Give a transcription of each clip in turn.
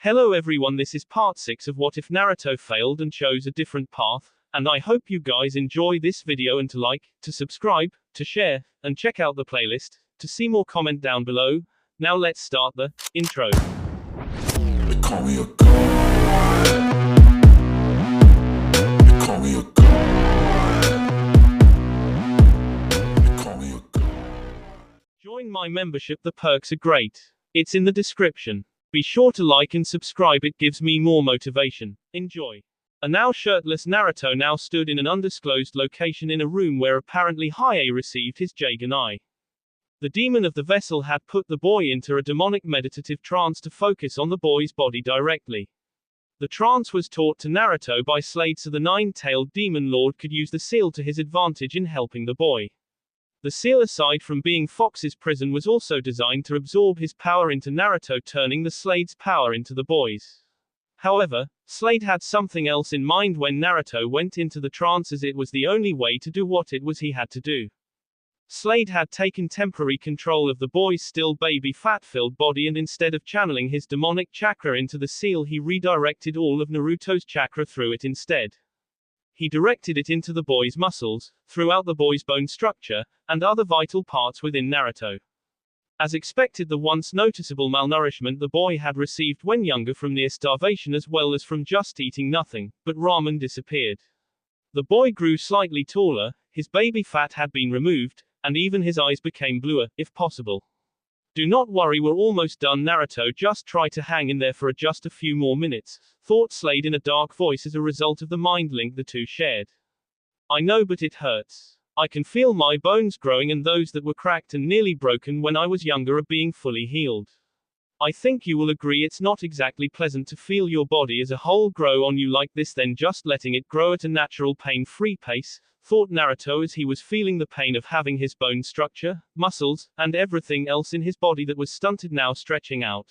Hello everyone, this is part 6 of What If Naruto Failed and Chose a Different Path, and I hope you guys enjoy this video and to like, to subscribe, to share, and check out the playlist, to see more comment down below. Now let's start the intro. They call me a god. They call me a god. They call me a god. Join my membership, the perks are great. It's in the description. Be sure to like and subscribe, it gives me more motivation. Enjoy. A now shirtless Naruto now stood in an undisclosed location in a room where apparently Hiei received his Jaganai. The demon of the vessel had put the boy into a demonic meditative trance to focus on the boy's body directly. The trance was taught to Naruto by Slade so the nine-tailed demon lord could use the seal to his advantage in helping the boy. The seal, aside from being Fox's prison, was also designed to absorb his power into Naruto, turning the Slade's power into the boy's. However, Slade had something else in mind when Naruto went into the trance, as it was the only way to do what it was he had to do. Slade had taken temporary control of the boy's still baby fat-filled body, and instead of channeling his demonic chakra into the seal, he redirected all of Naruto's chakra through it instead. He directed it into the boy's muscles, throughout the boy's bone structure, and other vital parts within Naruto. As expected, the once noticeable malnourishment the boy had received when younger from near starvation as well as from just eating nothing but ramen disappeared. The boy grew slightly taller, his baby fat had been removed, and even his eyes became bluer, if possible. Do not worry, we're almost done, Naruto, just try to hang in there for just a few more minutes, thought Slade in a dark voice as a result of the mind link the two shared. I know, but it hurts. I can feel my bones growing, and those that were cracked and nearly broken when I was younger are being fully healed. I think you will agree it's not exactly pleasant to feel your body as a whole grow on you like this, then just letting it grow at a natural pain-free pace, thought Naruto as he was feeling the pain of having his bone structure, muscles, and everything else in his body that was stunted now stretching out.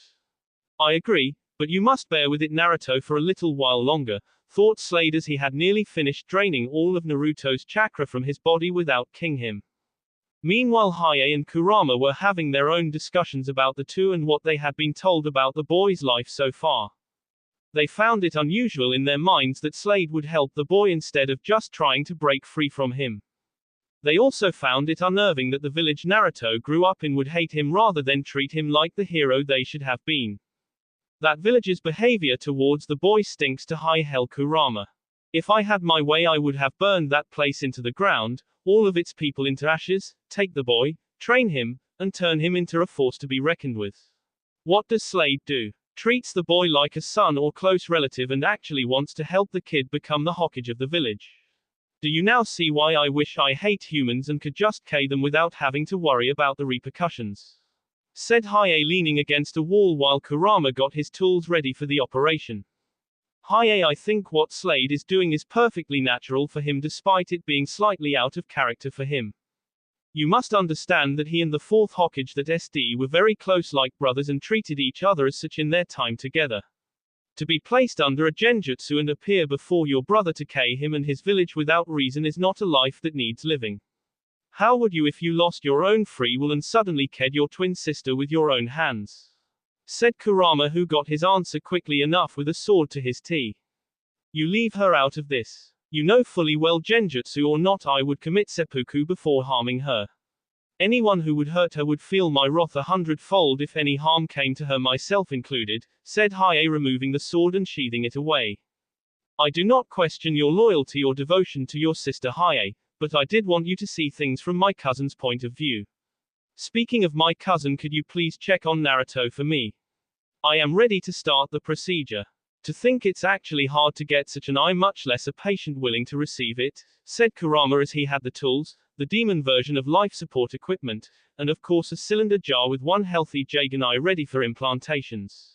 I agree, but you must bear with it, Naruto, for a little while longer, thought Slade as he had nearly finished draining all of Naruto's chakra from his body without killing him. Meanwhile, Hiei and Kurama were having their own discussions about the two and what they had been told about the boy's life so far. They found it unusual in their minds that Slade would help the boy instead of just trying to break free from him. They also found it unnerving that the village Naruto grew up in would hate him rather than treat him like the hero they should have been. That village's behavior towards the boy stinks to high hell, Kurama. If I had my way, I would have burned that place into the ground, all of its people into ashes, take the boy, train him, and turn him into a force to be reckoned with. What does Slade do? Treats the boy like a son or close relative and actually wants to help the kid become the Hokage of the village. Do you now see why I wish I hate humans and could just kill them without having to worry about the repercussions? Said Hiei, leaning against a wall while Kurama got his tools ready for the operation. Hiei, I think what Slade is doing is perfectly natural for him despite it being slightly out of character for him. You must understand that he and the fourth Hokage, that SD, were very close, like brothers, and treated each other as such in their time together. To be placed under a genjutsu and appear before your brother to kill him and his village without reason is not a life that needs living. How would you if you lost your own free will and suddenly killed your twin sister with your own hands? Said Kurama, who got his answer quickly enough with a sword to his teeth. You leave her out of this. You know fully well, genjutsu or not, I would commit seppuku before harming her. Anyone who would hurt her would feel my wrath 100-fold if any harm came to her, myself included, said Hiei, removing the sword and sheathing it away. I do not question your loyalty or devotion to your sister Hiei, but I did want you to see things from my cousin's point of view. Speaking of my cousin, could you please check on Naruto for me? I am ready to start the procedure. To think it's actually hard to get such an eye, much less a patient willing to receive it, said Kurama as he had the tools, the demon version of life support equipment, and of course a cylinder jar with one healthy Jaganai ready for implantations.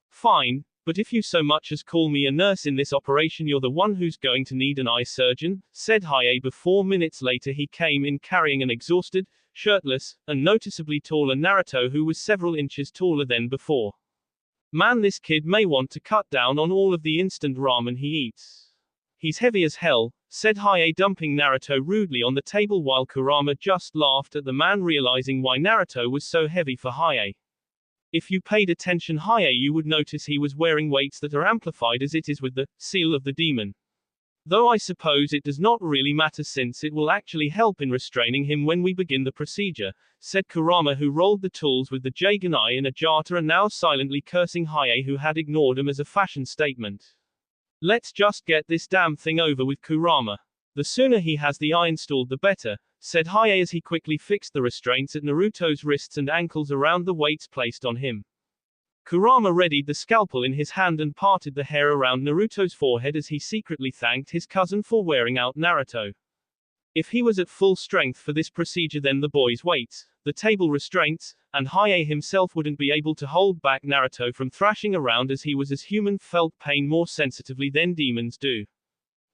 Fine, but if you so much as call me a nurse in this operation, you're the one who's going to need an eye surgeon, said Hiei before minutes later he came in carrying an exhausted, shirtless, and noticeably taller Naruto who was several inches taller than before. Man, this kid may want to cut down on all of the instant ramen he eats. He's heavy as hell, said Hiei, dumping Naruto rudely on the table while Kurama just laughed at the man, realizing why Naruto was so heavy for Hiei. If you paid attention higher, you would notice he was wearing weights that are amplified as it is with the seal of the demon. Though I suppose it does not really matter since it will actually help in restraining him when we begin the procedure, said Kurama, who rolled the tools with the Jaganai in a jata and now silently cursing Hiei, who had ignored him as a fashion statement. Let's just get this damn thing over with, Kurama. The sooner he has the eye installed the better, said Hiei as he quickly fixed the restraints at Naruto's wrists and ankles around the weights placed on him. Kurama readied the scalpel in his hand and parted the hair around Naruto's forehead as he secretly thanked his cousin for wearing out Naruto. If he was at full strength for this procedure, then the boy's weights, the table restraints, and Hiei himself wouldn't be able to hold back Naruto from thrashing around, as he was as human felt pain more sensitively than demons do.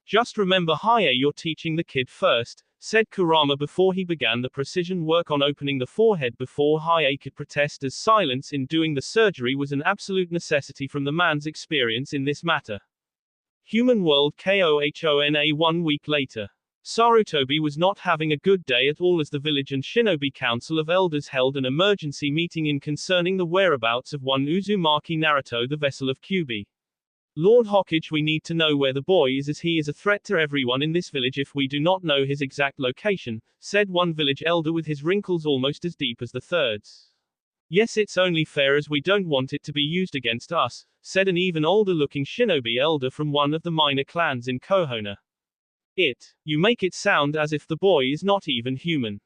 Just remember Hiei, you're teaching the kid first, said Kurama before he began the precision work on opening the forehead before Hiei could protest, as silence in doing the surgery was an absolute necessity from the man's experience in this matter. Human World KOHONA 1 week later. Sarutobi was not having a good day at all as the village and shinobi council of elders held an emergency meeting in concerning the whereabouts of one Uzumaki Naruto, the vessel of Kyubi. Lord Hokage, we need to know where the boy is, as he is a threat to everyone in this village if we do not know his exact location, said one village elder with his wrinkles almost as deep as the third's. Yes, it's only fair as we don't want it to be used against us, said an even older looking shinobi elder from one of the minor clans in Konoha. You make it sound as if the boy is not even human.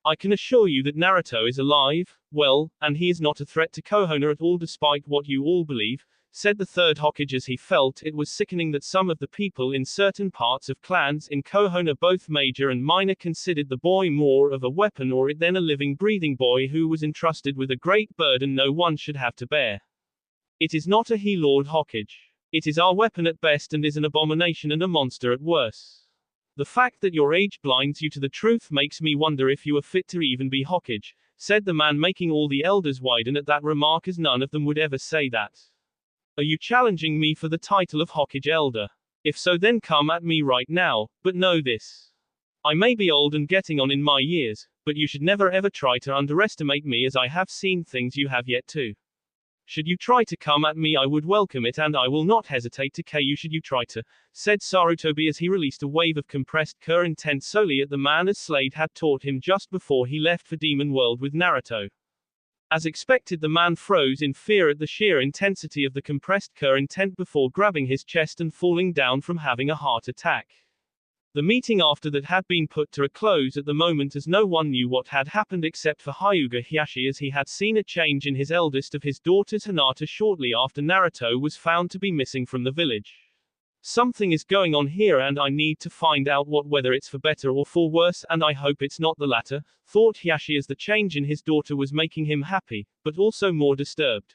I can assure you that Naruto is alive, well, and he is not a threat to Konoha at all, despite what you all believe, said the third Hokage, as he felt it was sickening that some of the people in certain parts of clans in Konoha, both major and minor, considered the boy more of a weapon or it than a living breathing boy who was entrusted with a great burden no one should have to bear. It is not a he, Lord Hokage. It is our weapon at best and is an abomination and a monster at worst. The fact that your age blinds you to the truth makes me wonder if you are fit to even be Hokage, said the man, making all the elders widen at that remark, as none of them would ever say that. Are you challenging me for the title of Hokage Elder? If so, then come at me right now, but know this. I may be old and getting on in my years, but you should never ever try to underestimate me, as I have seen things you have yet to. Should you try to come at me, I would welcome it, and I will not hesitate to KO you should you try to, said Sarutobi as he released a wave of compressed Kur intent solely at the man, as Slade had taught him just before he left for Demon World with Naruto. As expected, the man froze in fear at the sheer intensity of the compressed Kur intent before grabbing his chest and falling down from having a heart attack. The meeting after that had been put to a close at the moment, as no one knew what had happened except for Hyuga Hiyashi, as he had seen a change in his eldest of his daughters, Hinata, shortly after Naruto was found to be missing from the village. Something is going on here and I need to find out what, whether it's for better or for worse, and I hope it's not the latter, thought Hiyashi, as the change in his daughter was making him happy, but also more disturbed.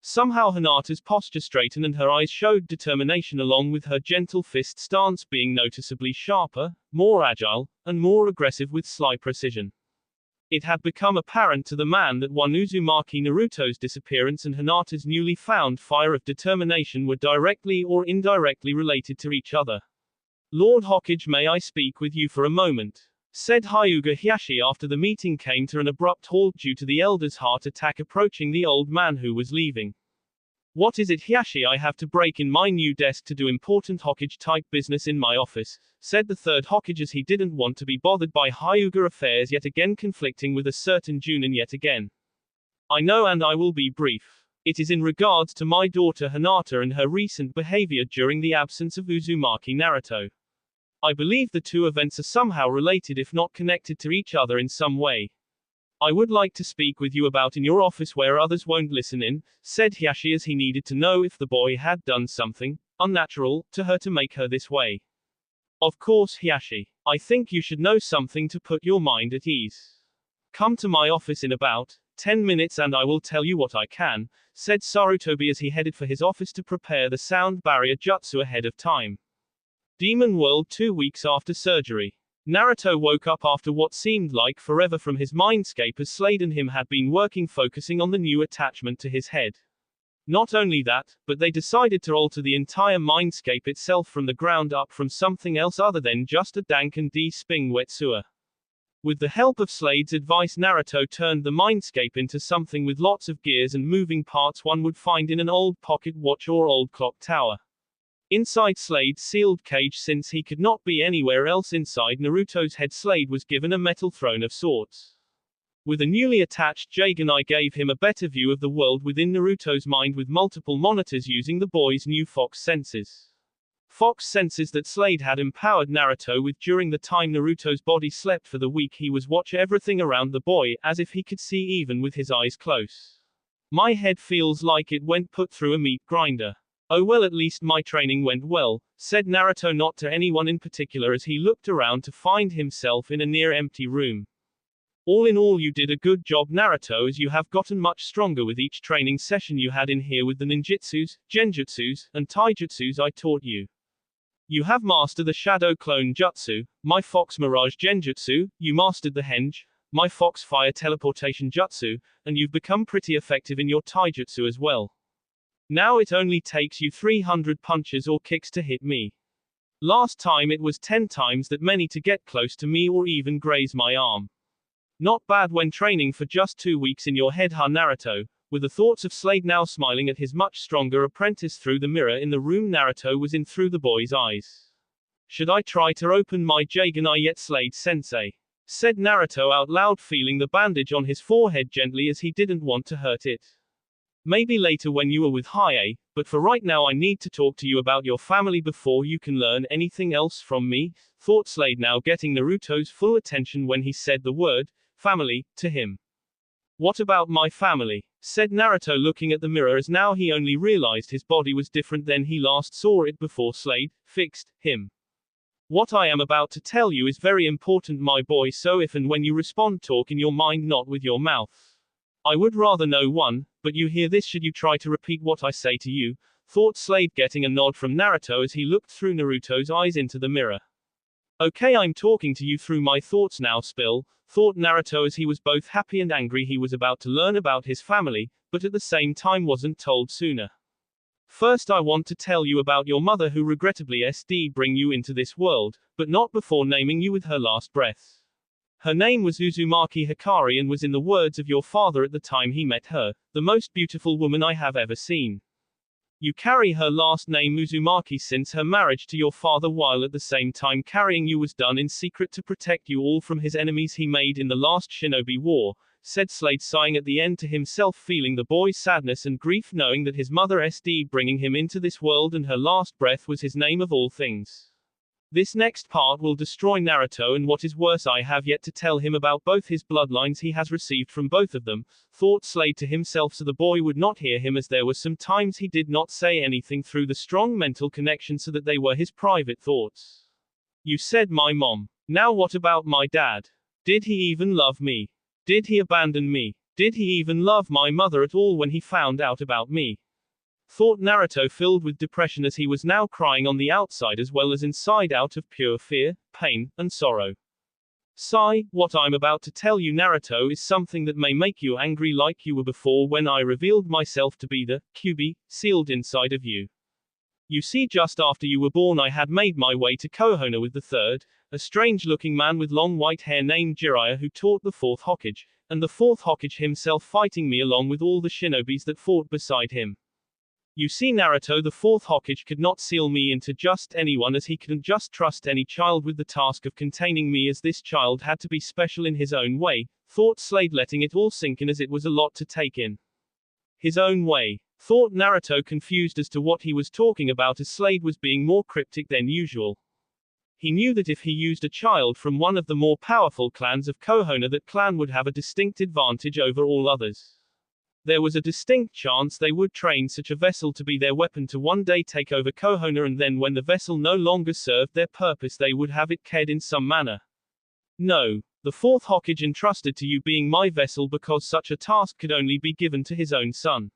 Somehow Hinata's posture straightened and her eyes showed determination, along with her gentle fist stance being noticeably sharper, more agile, and more aggressive with sly precision. It had become apparent to the man that one Uzumaki Naruto's disappearance and Hinata's newly found fire of determination were directly or indirectly related to each other. Lord Hokage, may I speak with you for a moment? Said Hyuga Hiyashi after the meeting came to an abrupt halt due to the elder's heart attack approaching the old man who was leaving. What is it, Hiyashi? I have to break in my new desk to do important Hokage-type business in my office, said the third Hokage, as he didn't want to be bothered by Hyuga affairs yet again conflicting with a certain Junin yet again. I know, and I will be brief. It is in regards to my daughter Hinata and her recent behavior during the absence of Uzumaki Naruto. I believe the two events are somehow related, if not connected to each other in some way. I would like to speak with you about in your office where others won't listen in, said Hiyashi, as he needed to know if the boy had done something unnatural to her to make her this way. Of course, Hiyashi. I think you should know something to put your mind at ease. Come to my office in about 10 minutes and I will tell you what I can, said Sarutobi as he headed for his office to prepare the sound barrier jutsu ahead of time. Demon World 2 weeks after surgery. Naruto woke up after what seemed like forever from his mindscape, as Slade and him had been working focusing on the new attachment to his head. Not only that, but they decided to alter the entire mindscape itself from the ground up from something else other than just a Danken D Sping Wetsuer. With the help of Slade's advice, Naruto turned the mindscape into something with lots of gears and moving parts one would find in an old pocket watch or old clock tower. Inside Slade's sealed cage, since he could not be anywhere else inside Naruto's head, Slade was given a metal throne of sorts. With a newly attached Jaganai gave him a better view of the world within Naruto's mind with multiple monitors using the boy's new Fox senses. Fox senses that Slade had empowered Naruto with during the time Naruto's body slept for the week. He was watch everything around the boy, as if he could see even with his eyes close. My head feels like it went put through a meat grinder. Oh well, at least my training went well, said Naruto not to anyone in particular as he looked around to find himself in a near empty room. All in all, you did a good job, Naruto, as you have gotten much stronger with each training session you had in here with the ninjutsus, genjutsus, and taijutsus I taught you. You have mastered the Shadow Clone Jutsu, my Fox Mirage Genjutsu, you mastered the Henge, my Fox Fire Teleportation Jutsu, and you've become pretty effective in your taijutsu as well. Now it only takes you 300 punches or kicks to hit me. Last time it was 10 times that many to get close to me or even graze my arm. Not bad when training for just 2 weeks in your head, huh, Naruto? With the thoughts of Slade now smiling at his much stronger apprentice through the mirror in the room Naruto was in through the boy's eyes. Should I try to open my Jaganai yet, Slade-sensei? Said Naruto out loud, feeling the bandage on his forehead gently as he didn't want to hurt it. Maybe later when you are with Hiei, but for right now I need to talk to you about your family before you can learn anything else from me, thought Slade, now getting Naruto's full attention when he said the word family to him. What about my family? Said Naruto looking at the mirror as now he only realized his body was different than he last saw it before Slade fixed him. What I am about to tell you is very important, my boy, so if and when you respond, talk in your mind, not with your mouth. I would rather know one, but you hear this should you try to repeat what I say to you, thought Slade, getting a nod from Naruto as he looked through Naruto's eyes into the mirror. Okay, I'm talking to you through my thoughts now, Spill, thought Naruto as he was both happy and angry he was about to learn about his family, but at the same time wasn't told sooner. First I want to tell you about your mother who regrettably bring you into this world, but not before naming you with her last breath. Her name was Uzumaki Hikari and was, in the words of your father at the time he met her, the most beautiful woman I have ever seen. You carry her last name Uzumaki since her marriage to your father, while at the same time carrying you was done in secret to protect you all from his enemies he made in the last Shinobi War, said Slade, sighing at the end to himself, feeling the boy's sadness and grief knowing that his mother bringing him into this world and her last breath was his name of all things. This next part will destroy Naruto, and what is worse, I have yet to tell him about both his bloodlines he has received from both of them, thought Slade to himself, so the boy would not hear him, as there were some times he did not say anything through the strong mental connection so that they were his private thoughts. You said my mom. Now what about my dad? Did he even love me? Did he abandon me? Did he even love my mother at all when he found out about me? Thought Naruto, filled with depression as he was now crying on the outside as well as inside out of pure fear, pain, and sorrow. Sigh, what I'm about to tell you, Naruto, is something that may make you angry like you were before when I revealed myself to be the Kyuubi, sealed inside of you. You see, just after you were born I had made my way to Konoha with the third, a strange-looking man with long white hair named Jiraiya who taught the fourth Hokage, and the fourth Hokage himself fighting me along with all the shinobis that fought beside him. You see, Naruto, the fourth Hokage could not seal me into just anyone, as he couldn't just trust any child with the task of containing me, as this child had to be special in his own way, thought Slade, letting it all sink in as it was a lot to take in. His own way, thought Naruto, confused as to what he was talking about as Slade was being more cryptic than usual. He knew that if he used a child from one of the more powerful clans of Konoha, that clan would have a distinct advantage over all others. There was a distinct chance they would train such a vessel to be their weapon to one day take over Konoha, and then when the vessel no longer served their purpose they would have it killed in some manner. No, the fourth Hokage entrusted to you being my vessel because such a task could only be given to his own son.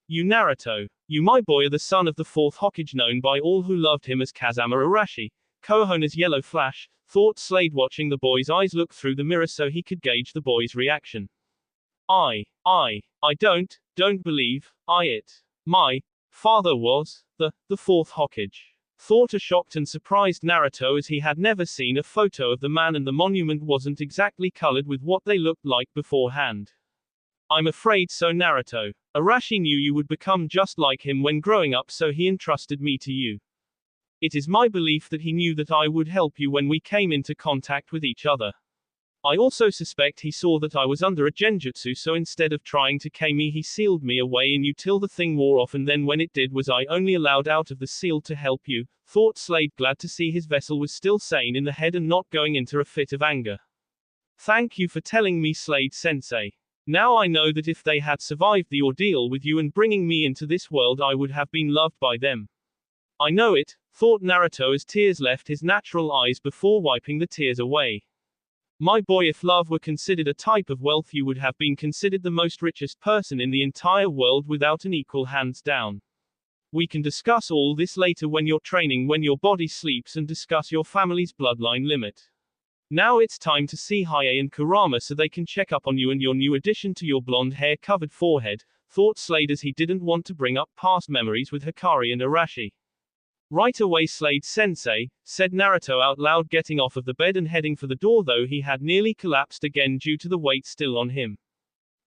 You, Naruto, you my boy, are the son of the fourth Hokage, known by all who loved him as Kazama Arashi, Konoha's Yellow Flash, thought Slade, watching the boy's eyes look through the mirror so he could gauge the boy's reaction. I don't believe, my father was, the fourth Hokage. thought a shocked and surprised Naruto, as he had never seen a photo of the man and the monument wasn't exactly colored with what they looked like beforehand. I'm afraid so, Naruto. Arashi knew you would become just like him when growing up, so he entrusted me to you. It is my belief that he knew that I would help you when we came into contact with each other. I also suspect he saw that I was under a genjutsu, so instead of trying to K me, he sealed me away in you till the thing wore off, and then when it did was I only allowed out of the seal to help you, thought Slade, glad to see his vessel was still sane in the head and not going into a fit of anger. Thank you for telling me, Slade-sensei. Now I know that if they had survived the ordeal with you and bringing me into this world, I would have been loved by them. I know it, thought Naruto as tears left his natural eyes before wiping the tears away. My boy, if love were considered a type of wealth, you would have been considered the most richest person in the entire world without an equal, hands down. We can discuss all this later when you're training, when your body sleeps, and discuss your family's bloodline limit. Now it's time to see Hiei and Kurama so they can check up on you and your new addition to your blonde hair-covered forehead, thought Slade as he didn't want to bring up past memories with Hikari and Arashi. Right away, Slade-sensei, said Naruto out loud, getting off of the bed and heading for the door, though he had nearly collapsed again due to the weight still on him.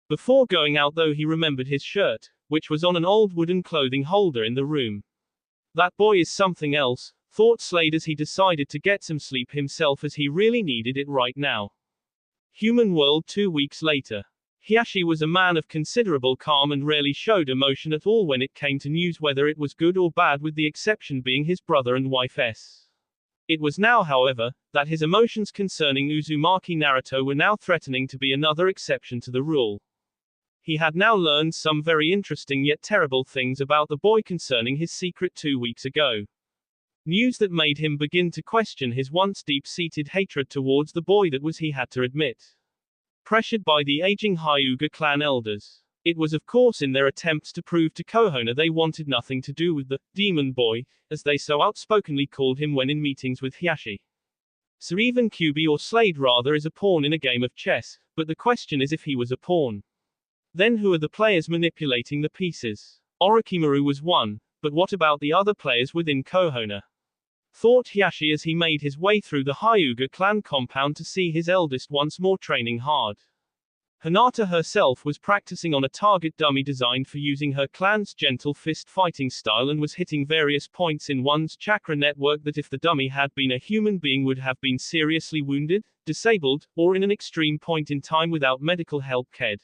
Before going out, though, he remembered his shirt, which was on an old wooden clothing holder in the room. That boy is something else, thought Slade as he decided to get some sleep himself, as he really needed it right now. Human world 2 weeks later. Hiashi was a man of considerable calm and rarely showed emotion at all when it came to news, whether it was good or bad, with the exception being his brother and wife's. It was now, however, that his emotions concerning Uzumaki Naruto were now threatening to be another exception to the rule. He had now learned some very interesting yet terrible things about the boy concerning his secret 2 weeks ago. News that made him begin to question his once deep-seated hatred towards the boy, that was, he had to admit. Pressured by the aging Hyuga clan elders. It was of course in their attempts to prove to Konoha they wanted nothing to do with the demon boy, as they so outspokenly called him when in meetings with Hiashi. So even Kyuubi, or Slade rather, is a pawn in a game of chess, but the question is, if he was a pawn, then who are the players manipulating the pieces? Orochimaru was one, but what about the other players within Konoha? Thought Hiashi as he made his way through the Hyuga clan compound to see his eldest once more training hard. Hinata herself was practicing on a target dummy designed for using her clan's gentle fist fighting style, and was hitting various points in one's chakra network that if the dummy had been a human being would have been seriously wounded, disabled, or in an extreme point in time without medical help. Ked.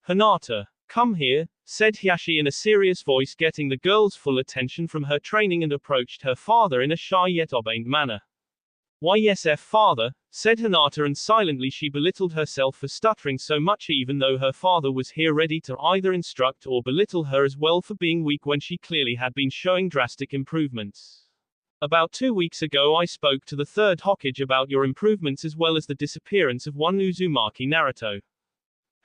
Hinata, come here, said Hiashi in a serious voice, getting the girl's full attention from her training, and approached her father in a shy yet obedient manner. Why yes, father, said Hinata, and silently she belittled herself for stuttering so much, even though her father was here ready to either instruct or belittle her as well for being weak when she clearly had been showing drastic improvements. About 2 weeks ago I spoke to the third Hokage about your improvements as well as the disappearance of one Uzumaki Naruto.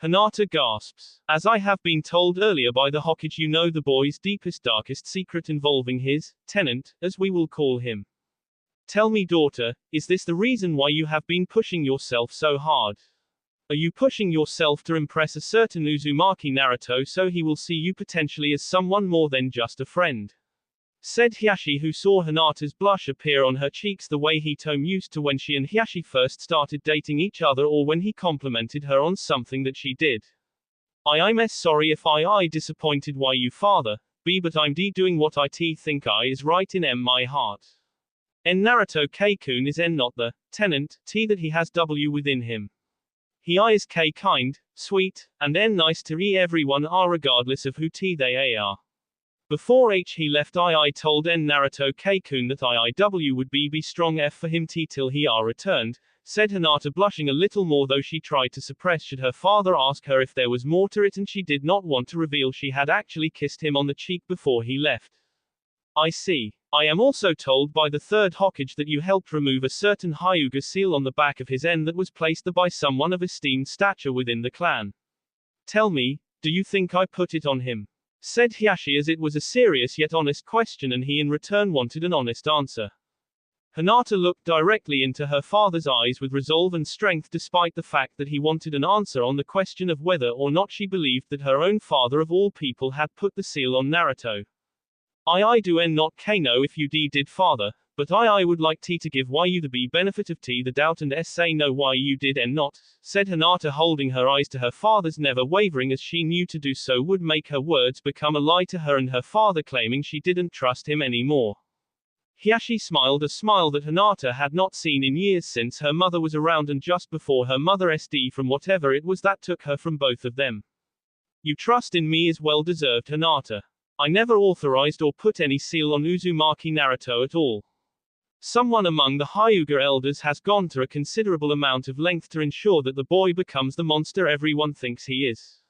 Hinata gasps. As I have been told earlier by the Hokage, you know the boy's deepest, darkest secret involving his tenant, as we will call him. Tell me, daughter, is this the reason why you have been pushing yourself so hard? Are you pushing yourself to impress a certain Uzumaki Naruto so he will see you potentially as someone more than just a friend? Said Hiashi, who saw Hinata's blush appear on her cheeks the way Hitomi used to when she and Hiashi first started dating each other, or when he complimented her on something that she did. I'm sorry if I disappointed why you father, but I'm doing what I think I is right in my heart. Naruto K-kun is not the tenant that he has within him. He is K kind, sweet, and nice to everyone regardless of who they are. Before he left I told Naruto K-kun that IIW would be strong for him till he returned, said Hinata, blushing a little more, though she tried to suppress should her father ask her if there was more to it, and she did not want to reveal she had actually kissed him on the cheek before he left. I see. I am also told by the third Hokage that you helped remove a certain Hyuga seal on the back of his that was placed there by someone of esteemed stature within the clan. Tell me, do you think I put it on him? Said Hiashi, as it was a serious yet honest question and he in return wanted an honest answer. Hinata looked directly into her father's eyes with resolve and strength, despite the fact that he wanted an answer on the question of whether or not she believed that her own father of all people had put the seal on Naruto. I do not kano if you did father, but I would like to give you the benefit of the doubt and say no why you did not, said Hinata, holding her eyes to her father's, never wavering, as she knew to do so would make her words become a lie to her and her father, claiming she didn't trust him anymore. Hiashi smiled, a smile that Hinata had not seen in years since her mother was around and just before her mother SD from whatever it was that took her from both of them. Your trust in me is well deserved, Hinata. I never authorized or put any seal on Uzumaki Naruto at all. Someone among the Hyuga elders has gone to a considerable amount of length to ensure that the boy becomes the monster everyone thinks he is.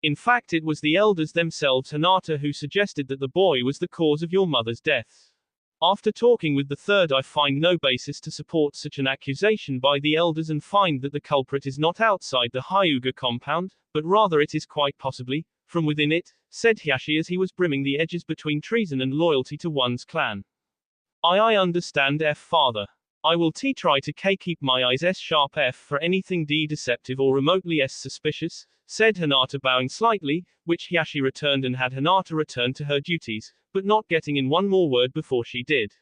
In fact, it was the elders themselves, Hinata, who suggested that the boy was the cause of your mother's death. After talking with the third, I find no basis to support such an accusation by the elders and find that the culprit is not outside the Hyuga compound, but rather it is quite possibly from within it, said Hiashi as he was brimming the edges between treason and loyalty to one's clan. I understand, father. I will try to keep my eyes sharp for anything deceptive or remotely suspicious, said Hinata, bowing slightly, which Hiashi returned and had Hinata return to her duties, but not getting in one more word before she did.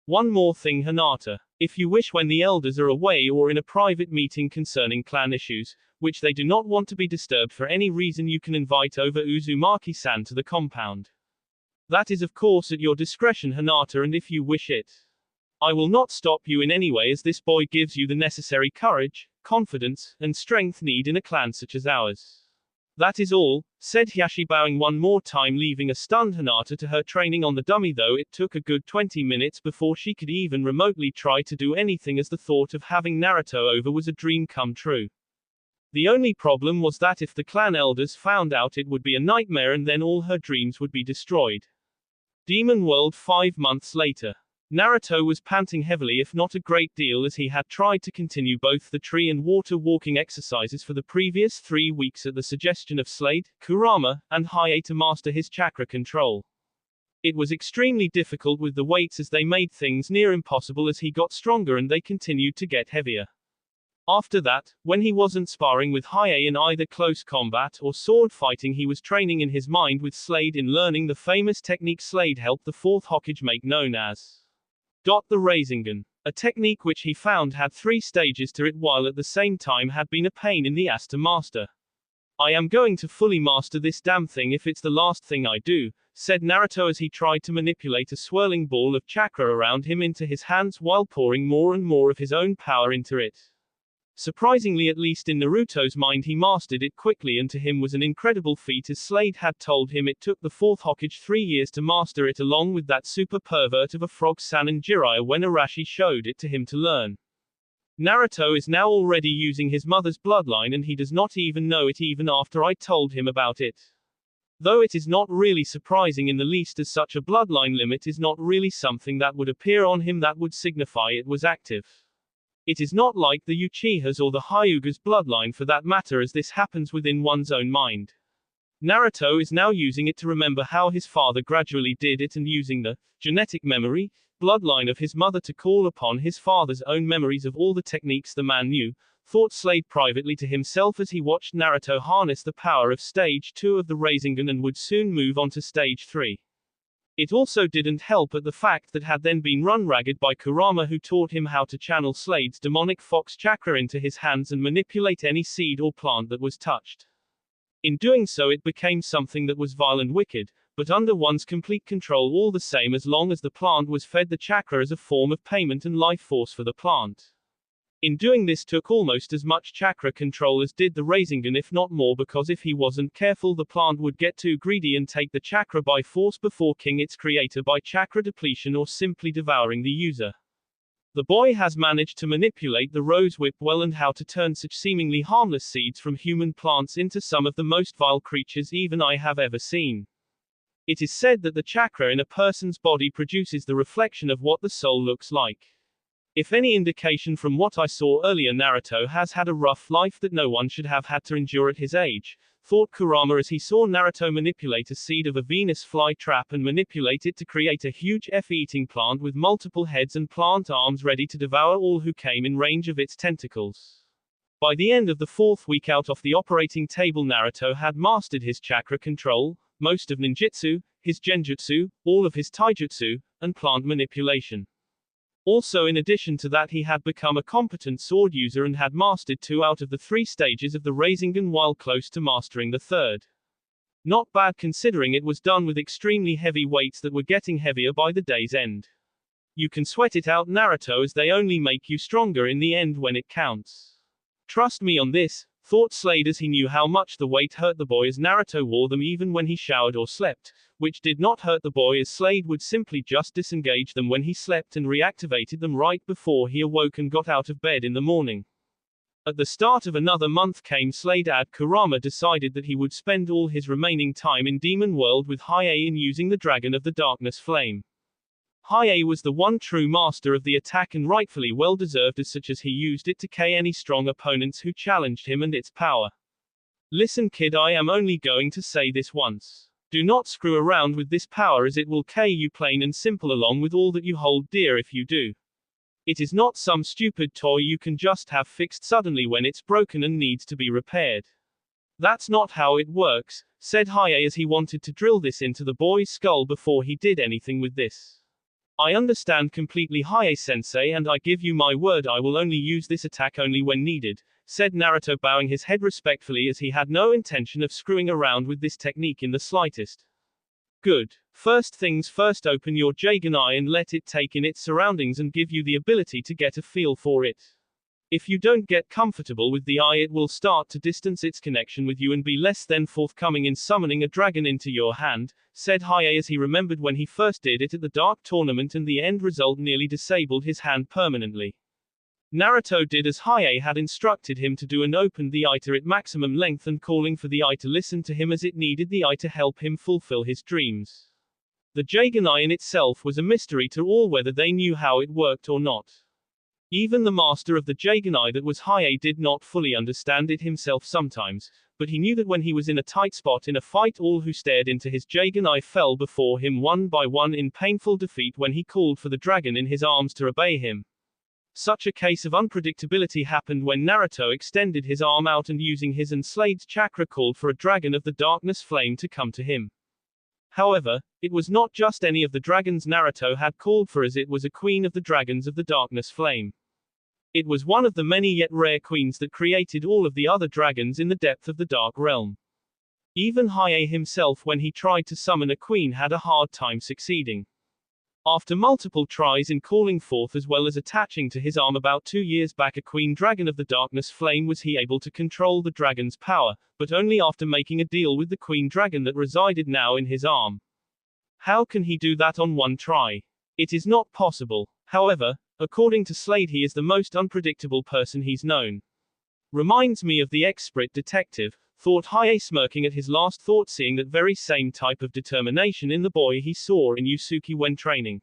One more thing, Hinata. If you wish, when the elders are away or in a private meeting concerning clan issues, which they do not want to be disturbed for any reason, you can invite over Uzumaki-san to the compound. That is of course at your discretion, Hinata, and if you wish it, I will not stop you in any way, as this boy gives you the necessary courage, confidence, and strength needed in a clan such as ours. That is all, said Hiashi, bowing one more time, leaving a stunned Hinata to her training on the dummy, though it took a good 20 minutes before she could even remotely try to do anything, as the thought of having Naruto over was a dream come true. The only problem was that if the clan elders found out, it would be a nightmare and then all her dreams would be destroyed. Demon World 5 months later. Naruto was panting heavily, if not a great deal, as he had tried to continue both the tree and water walking exercises for the previous 3 weeks at the suggestion of Slade, Kurama, and Hiei to master his chakra control. It was extremely difficult with the weights, as they made things near impossible as he got stronger and they continued to get heavier. After that, when he wasn't sparring with Hiei in either close combat or sword fighting, he was training in his mind with Slade in learning the famous technique Slade helped the fourth Hokage make, known as the Rasengan, a technique which he found had 3 stages to it, while at the same time had been a pain in the ass to master. I am going to fully master this damn thing if it's the last thing I do, said Naruto as he tried to manipulate a swirling ball of chakra around him into his hands while pouring more and more of his own power into it. Surprisingly, at least in Naruto's mind, he mastered it quickly, and to him was an incredible feat, as Slade had told him it took the fourth Hokage 3 years to master it, along with that super pervert of a frog Sanin Jiraiya when Arashi showed it to him to learn. Naruto is now already using his mother's bloodline, and he does not even know it even after I told him about it. Though it is not really surprising in the least, as such a bloodline limit is not really something that would appear on him that would signify it was active. It is not like the Uchihas or the Hyuga's bloodline for that matter, as this happens within one's own mind. Naruto is now using it to remember how his father gradually did it, and using the genetic memory bloodline of his mother to call upon his father's own memories of all the techniques the man knew, thought Slade privately to himself as he watched Naruto harness the power of stage 2 of the Rasengan and would soon move on to stage 3. It also didn't help at the fact that had then been run ragged by Kurama, who taught him how to channel Slade's demonic fox chakra into his hands and manipulate any seed or plant that was touched. In doing so, it became something that was vile and wicked, but under one's complete control all the same, as long as the plant was fed the chakra as a form of payment and life force for the plant. In doing this took almost as much chakra control as did the Rasengan, if not more, because if he wasn't careful, the plant would get too greedy and take the chakra by force before killing its creator by chakra depletion or simply devouring the user. The boy has managed to manipulate the rose whip well, and how to turn such seemingly harmless seeds from human plants into some of the most vile creatures even I have ever seen. It is said that the chakra in a person's body produces the reflection of what the soul looks like. If any indication from what I saw earlier, Naruto has had a rough life that no one should have had to endure at his age, thought Kurama as he saw Naruto manipulate a seed of a Venus fly trap and manipulate it to create a huge eating plant with multiple heads and plant arms ready to devour all who came in range of its tentacles. By the end of the 4th week out off the operating table, Naruto had mastered his chakra control, most of ninjutsu, his genjutsu, all of his taijutsu, and plant manipulation. Also, in addition to that, he had become a competent sword user and had mastered 2 out of the 3 stages of the Rasengan while close to mastering the 3rd. Not bad considering it was done with extremely heavy weights that were getting heavier by the day's end. You can sweat it out, Naruto, as they only make you stronger in the end when it counts. Trust me on this, thought Slade as he knew how much the weight hurt the boy as Naruto wore them even when he showered or slept, which did not hurt the boy as Slade would simply just disengage them when he slept and reactivated them right before he awoke and got out of bed in the morning. At the start of another month came Slade ad Kurama decided that he would spend all his remaining time in Demon World with Hiei in using the Dragon of the Darkness Flame. Hiei was the one true master of the attack and rightfully well deserved as such as he used it to KO any strong opponents who challenged him and its power. Listen kid, I am only going to say this once. Do not screw around with this power as it will KO you plain and simple along with all that you hold dear if you do. It is not some stupid toy you can just have fixed suddenly when it's broken and needs to be repaired. That's not how it works, said Hiei as he wanted to drill this into the boy's skull before he did anything with this. I understand completely Hiei-sensei and I give you my word I will only use this attack only when needed, said Naruto bowing his head respectfully as he had no intention of screwing around with this technique in the slightest. Good. First things first, open your Jaganai and let it take in its surroundings and give you the ability to get a feel for it. If you don't get comfortable with the eye it will start to distance its connection with you and be less than forthcoming in summoning a dragon into your hand, said Hiei as he remembered when he first did it at the Dark Tournament and the end result nearly disabled his hand permanently. Naruto did as Hiei had instructed him to do and opened the eye to its maximum length and calling for the eye to listen to him as it needed the eye to help him fulfill his dreams. The Jaganai in itself was a mystery to all whether they knew how it worked or not. Even the master of the Jaganai that was Hiei did not fully understand it himself sometimes, but he knew that when he was in a tight spot in a fight all who stared into his Jaganai fell before him one by one in painful defeat when he called for the dragon in his arms to obey him. Such a case of unpredictability happened when Naruto extended his arm out and using his and Slade's chakra called for a dragon of the darkness flame to come to him. However, it was not just any of the dragons Naruto had called for as it was a queen of the dragons of the darkness flame. It was one of the many yet rare queens that created all of the other dragons in the depth of the dark realm. Even Hiei himself when he tried to summon a queen had a hard time succeeding. After multiple tries in calling forth as well as attaching to his arm about 2 years back a queen dragon of the darkness flame was he able to control the dragon's power, but only after making a deal with the queen dragon that resided now in his arm. How can he do that on one try? It is not possible. However, according to Slade he is the most unpredictable person he's known. Reminds me of the expert detective, thought Hiei smirking at his last thought seeing that very same type of determination in the boy he saw in Yusuke when training.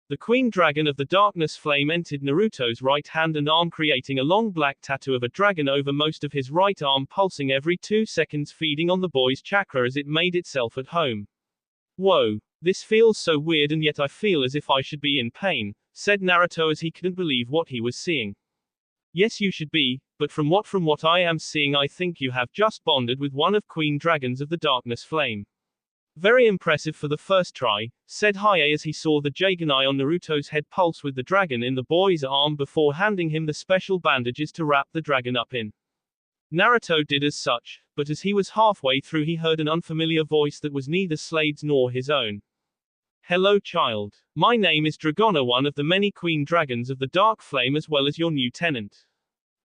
The queen dragon of the darkness flame entered Naruto's right hand and arm creating a long black tattoo of a dragon over most of his right arm pulsing every 2 seconds feeding on the boy's chakra as it made itself at home. Whoa. This feels so weird and yet I feel as if I should be in pain, said Naruto as he couldn't believe what he was seeing. Yes you should be, but from what I am seeing I think you have just bonded with one of Queen Dragons of the Darkness Flame. Very impressive for the first try, said Hiei as he saw the Jaganai on Naruto's head pulse with the dragon in the boy's arm before handing him the special bandages to wrap the dragon up in. Naruto did as such, but as he was halfway through he heard an unfamiliar voice that was neither Slade's nor his own. Hello child. My name is Dragona, one of the many queen dragons of the dark flame as well as your new tenant.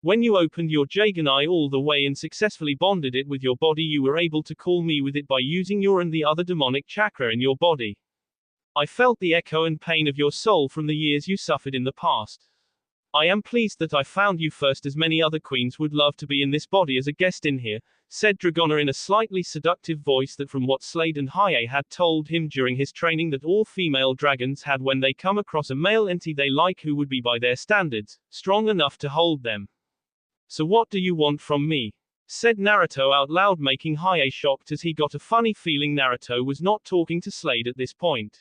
When you opened your Jaganai all the way and successfully bonded it with your body you were able to call me with it by using your and the other demonic chakra in your body. I felt the echo and pain of your soul from the years you suffered in the past. I am pleased that I found you first as many other queens would love to be in this body as a guest in here, said Dragona in a slightly seductive voice that from what Slade and Hiei had told him during his training that all female dragons had when they come across a male entity they like who would be by their standards, strong enough to hold them. So what do you want from me? Said Naruto out loud making Hiei shocked as he got a funny feeling Naruto was not talking to Slade at this point.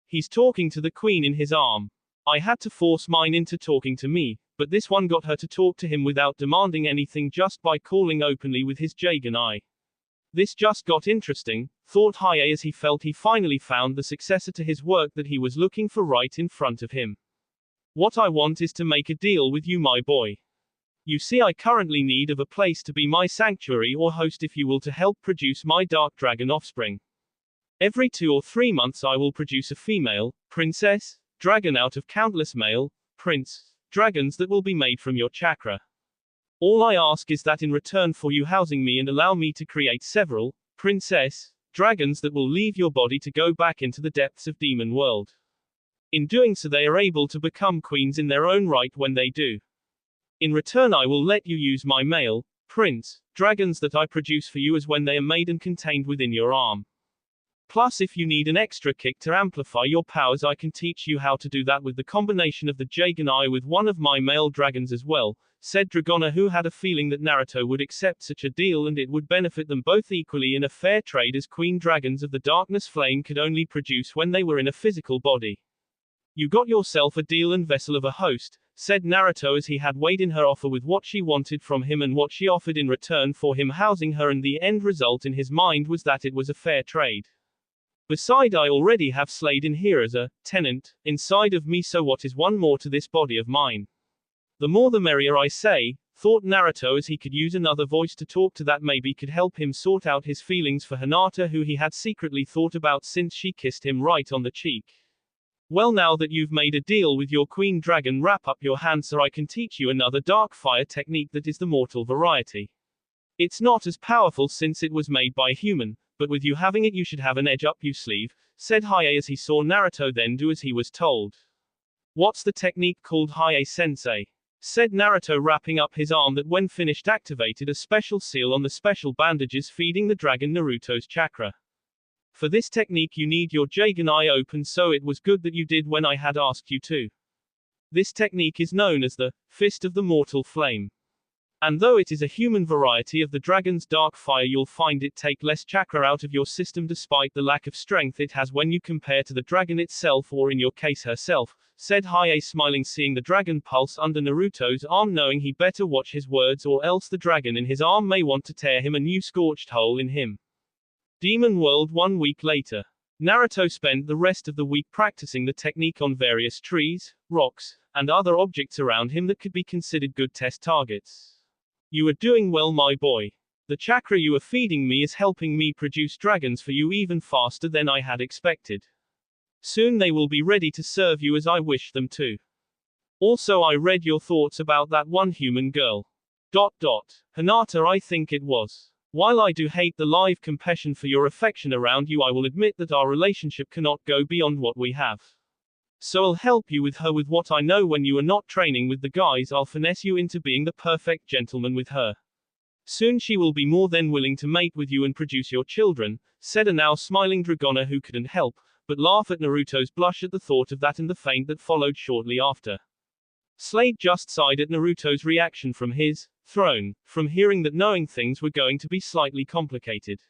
He's talking to the queen in his arm. I had to force mine into talking to me, but this one got her to talk to him without demanding anything just by calling openly with his Jaganai. This just got interesting, thought Hiei as he felt he finally found the successor to his work that he was looking for right in front of him. What I want is to make a deal with you, my boy. You see, I currently need of a place to be my sanctuary or host, if you will, to help produce my dark dragon offspring. Every 2 or 3 months I will produce a female, princess, dragon out of countless male, prince, dragons that will be made from your chakra. All I ask is that in return for you housing me and allow me to create several, princess, dragons that will leave your body to go back into the depths of demon world. In doing so they are able to become queens in their own right when they do. In return I will let you use my male, prince, dragons that I produce for you as when they are made and contained within your arm. Plus, if you need an extra kick to amplify your powers, I can teach you how to do that with the combination of the Jaganai with one of my male dragons as well, said Dragona, who had a feeling that Naruto would accept such a deal and it would benefit them both equally in a fair trade, as queen dragons of the darkness flame could only produce when they were in a physical body. You got yourself a deal and vessel of a host, said Naruto as he had weighed in her offer with what she wanted from him and what she offered in return for him housing her, and the end result in his mind was that it was a fair trade. Beside, I already have slayed in here as a tenant inside of me, so what is one more to this body of mine? The more the merrier, I say, thought Naruto as he could use another voice to talk to that maybe could help him sort out his feelings for Hinata, who he had secretly thought about since she kissed him right on the cheek. Well, now that you've made a deal with your queen dragon, wrap up your hand so I can teach you another dark fire technique that is the mortal variety. It's not as powerful since it was made by a human, but with you having it you should have an edge up your sleeve, said Hiei as he saw Naruto then do as he was told. What's the technique called, Hiei-sensei? Said Naruto, wrapping up his arm that when finished activated a special seal on the special bandages feeding the dragon Naruto's chakra. For this technique you need your Jaganai open, so it was good that you did when I had asked you to. This technique is known as the Fist of the Mortal Flame. And though it is a human variety of the dragon's dark fire, you'll find it take less chakra out of your system despite the lack of strength it has when you compare to the dragon itself, or in your case herself, said Hiei, smiling, seeing the dragon pulse under Naruto's arm, knowing he better watch his words or else the dragon in his arm may want to tear him a new scorched hole in him. Demon World. 1 week later. Naruto spent the rest of the week practicing the technique on various trees, rocks, and other objects around him that could be considered good test targets. You are doing well, my boy. The chakra you are feeding me is helping me produce dragons for you even faster than I had expected. Soon they will be ready to serve you as I wish them to. Also, I read your thoughts about that one human girl. Hinata, I think it was. While I do hate the live compassion for your affection around you, I will admit that our relationship cannot go beyond what we have. So I'll help you with her with what I know. When you are not training with the guys, I'll finesse you into being the perfect gentleman with her. Soon she will be more than willing to mate with you and produce your children, said a now smiling Dragona, who couldn't help but laugh at Naruto's blush at the thought of that and the faint that followed shortly after. Slade just sighed at Naruto's reaction from his throne, from hearing that, knowing things were going to be slightly complicated.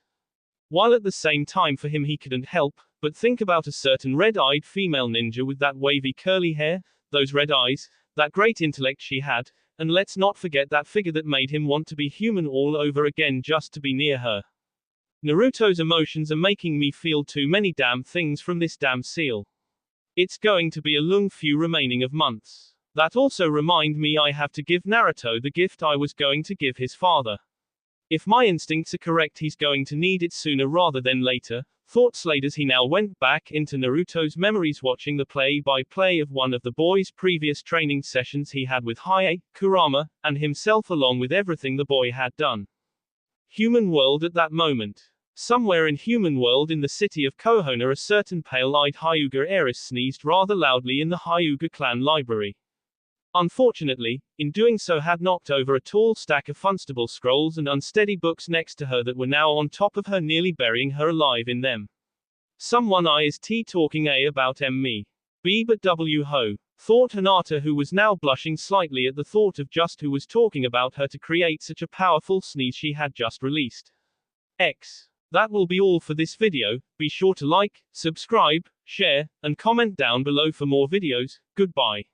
While at the same time for him he couldn't help but think about a certain red-eyed female ninja with that wavy curly hair, those red eyes, that great intellect she had, and let's not forget that figure that made him want to be human all over again just to be near her. Naruto's emotions are making me feel too many damn things from this damn seal. It's going to be a long few remaining of months. That also remind me I have to give Naruto the gift I was going to give his father. If my instincts are correct, he's going to need it sooner rather than later, thought Slade as he now went back into Naruto's memories, watching the play-by-play of one of the boy's previous training sessions he had with Hiei, Kurama, and himself, along with everything the boy had done. Human world at that moment. Somewhere in human world in the city of Konoha, a certain pale-eyed Hyuga heiress sneezed rather loudly in the Hyuga clan library. Unfortunately, in doing so had knocked over a tall stack of Funstable scrolls and unsteady books next to her that were now on top of her, nearly burying her alive in them. Someone is talking about me. B but W ho, thought Hinata, who was now blushing slightly at the thought of just who was talking about her to create such a powerful sneeze she had just released. That will be all for this video. Be sure to like, subscribe, share, and comment down below for more videos. Goodbye.